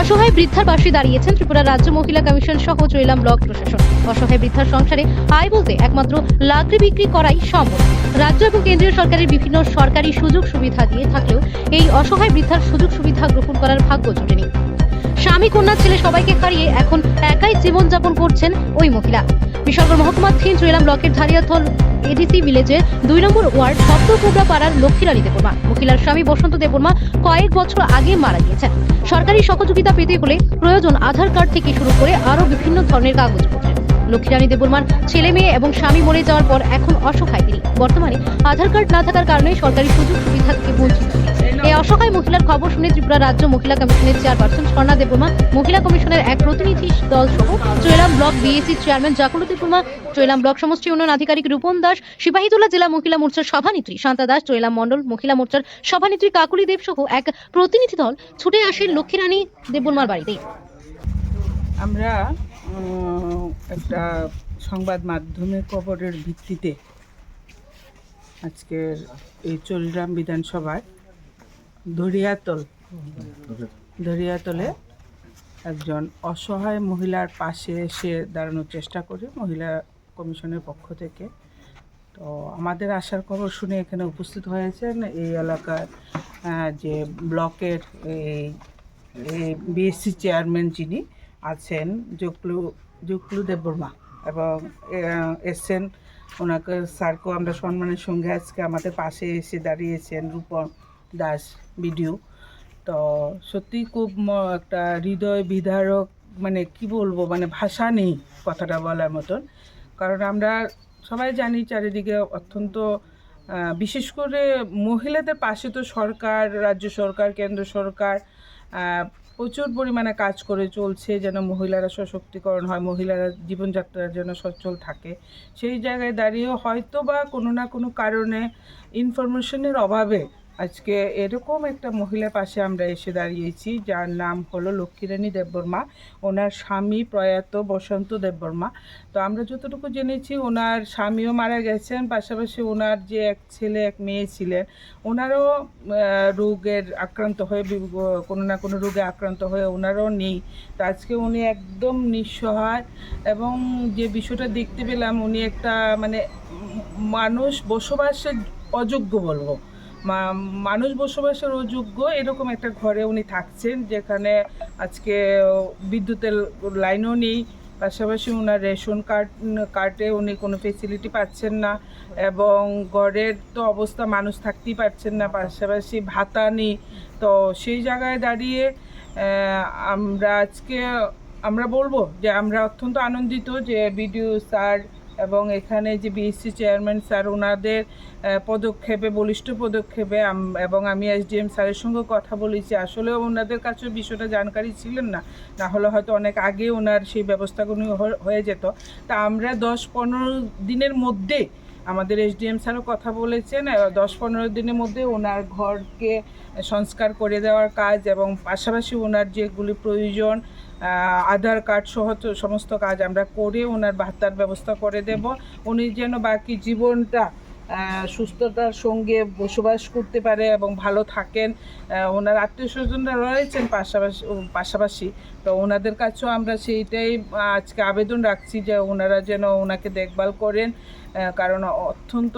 অসহায় বৃদ্ধার পাশে দাঁড়িয়েছেন ত্রিপুরা রাজ্য মহিলা কমিশন সহ চৈলাম ব্লক প্রশাসন। অসহায় বৃদ্ধার সংসারে আয় বলতে একমাত্র লাকড়ি বিক্রি করাই সম্ভব। রাজ্য এবং কেন্দ্রীয় সরকারের বিভিন্ন সরকারি সুযোগ সুবিধা দিয়ে থাকলেও এই অসহায় বৃদ্ধার সুযোগ সুবিধা গ্রহণ করার ভাগ্য জোটেনি। স্বামী কন্যা ছেলে সবাইকে হারিয়ে এখন একাই জীবনযাপন করছেন ওই মহিলা। বিশালগড় মহকুমার 3 চৈলাম ব্লকের ধারিয়াথল এডিসি ভিলেজের 2 নম্বর ওয়ার্ড সপ্তকুবরা পাড়ার লক্ষ্মীরানী দেববর্মা। মহিলার স্বামী বসন্ত দেববর্মা কয়েক বছর আগে মারা গিয়েছেন। সরকারি সহযোগিতা পেতে হলে প্রয়োজন আধার কার্ড থেকে শুরু করে আরো বিভিন্ন ধরনের কাগজপত্র। লক্ষ্মীরানী দেববর্মার ছেলে মেয়ে এবং স্বামী মরে যাওয়ার পর এখন অসহায় তিনি। বর্তমানে আধার কার্ড না থাকার কারণে সরকারি সুযোগ সুবিধা থেকে বঞ্চিত। এই অসহায় মহিলার খবর শুনে ত্রিপুরা রাজ্য মহিলা কমিশনের চেয়ারপারসন স্বর্ণা দেববর্মা, মহিলা কমিশনের এক প্রতিনিধি দল সহ চৈলাম block BAC chairman জাকুলু Debbarma, চৈলাম block সমষ্টি উন্নয়ন আধিকারিক রূপন দাস, সিপাহীজলা জেলা মহিলা মোর্চার সভানেত্রী শান্তা দাস, চৈলাম মণ্ডল মহিলা মোর্চার সভানেত্রী কাকুলি দেব সহ এক প্রতিনিধি দল ছুটে আসেন লক্ষ্মীরানী দেববর্মার বাড়িতে। আমরা একটা সংবাদ মাধ্যমের খবরের ভিত্তিতে আজকের এই চৈলাম বিধানসভায় দরিয়াতলে একজন অসহায় মহিলার পাশে এসে দাঁড়ানোর চেষ্টা করি মহিলা কমিশনের পক্ষ থেকে। তো আমাদের আসার খবর শুনে এখানে উপস্থিত হয়েছেন এই এলাকার যে ব্লকের এই বিএসসি চেয়ারম্যান যিনি আছেন জুকলু দেববর্মা, এবং এসছেন ওনাকে স্যারকেও আমরা সম্মানের সঙ্গে আজকে আমাদের পাশে এসে দাঁড়িয়েছেন রূপন দাস বিডিও। তো সত্যি খুব একটা হৃদয় বিদারক, মানে কি বলবো, মানে ভাষা নেই কথাটা বলার মতন। কারণ আমরা সবাই জানি চারিদিকে অত্যন্ত বিশেষ করে মহিলাদের পাশে তো সরকার, রাজ্য সরকার, কেন্দ্র সরকার প্রচুর পরিমাণে কাজ করে চলছে যেন মহিলারা সশক্তিকরণ হয়, মহিলারা জীবনযাত্রা যেন সচ্ছল থাকে। সেই জায়গায় দাঁড়িয়েও হয়তো বা কোনো না কোনো কারণে ইনফরমেশনের অভাবে আজকে এরকম একটা মহিলার পাশে আমরা এসে দাঁড়িয়েছি যার নাম হলো লক্ষ্মীরানী দেববর্মা। ওনার স্বামী প্রয়াত বসন্ত দেববর্মা। তো আমরা যতটুকু জেনেছি ওনার স্বামীও মারা গেছেন, পাশাপাশি ওনার যে এক ছেলে এক মেয়ে ছিলেন, ওনারও রোগের আক্রান্ত হয়ে কোনো না কোনো রোগে আক্রান্ত হয়ে ওনারও নেই। তো আজকে উনি একদম নিঃসহায়, এবং যে বিষয়টা দেখতে পেলাম উনি একটা মানে মানুষ বসবাসের অযোগ্য বলবো, মানুষ বসবাসের অযোগ্য এরকম একটা ঘরে উনি থাকছেন, যেখানে আজকে বিদ্যুতের লাইনও নেই, পাশাপাশি ওনার রেশন কার্ডে উনি কোনো ফেসিলিটি পাচ্ছেন না, এবং ঘরের তো অবস্থা মানুষ থাকতেই পারছেন না, পাশাপাশি ভাতা নেই। তো সেই জায়গায় দাঁড়িয়ে আমরা বলবো যে আমরা অত্যন্ত আনন্দিত যে বিডিও স্যার এবং এখানে যে বিএসসি চেয়ারম্যান স্যার ওনাদের পদক্ষেপে, বলিষ্ঠ পদক্ষেপে, এবং আমি এসডিএম স্যারের সঙ্গে কথা বলেছি। আসলে ওনাদের কাছে বিষয়টা জানকারি ছিলেন না, না হলে হয়তো অনেক আগে ওনার সেই ব্যবস্থাগুলো হয়ে যেত। তা আমরা 10-15 দিনের মধ্যে, আমাদের এসডিএম স্যারও কথা বলেছেন, 10-15 দিনের মধ্যে ওনার ঘরকে সংস্কার করে দেওয়ার কাজ, এবং পাশাপাশি ওনার যেগুলি প্রয়োজন আধার কার্ড সহ সমস্ত কাজ আমরা করে ওনার ভাতার ব্যবস্থা করে দেব। উনি যেন বাকি জীবনটা সুস্থতার সঙ্গে বসবাস করতে পারে এবং ভালো থাকেন। ওনার আত্মীয় স্বজনরা রয়েছেন পাশাপাশি, তো ওনাদের কাছেও আমরা সেইটাই আজকে আবেদন রাখছি যে ওনারা যেন ওনাকে দেখভাল করেন, কারণ অত্যন্ত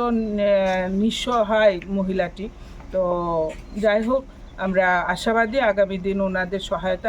নিঃসহায় মহিলাটি। তো যাই হোক, আমরা আশাবাদী আগামী দিন ওনাদের সহায়তা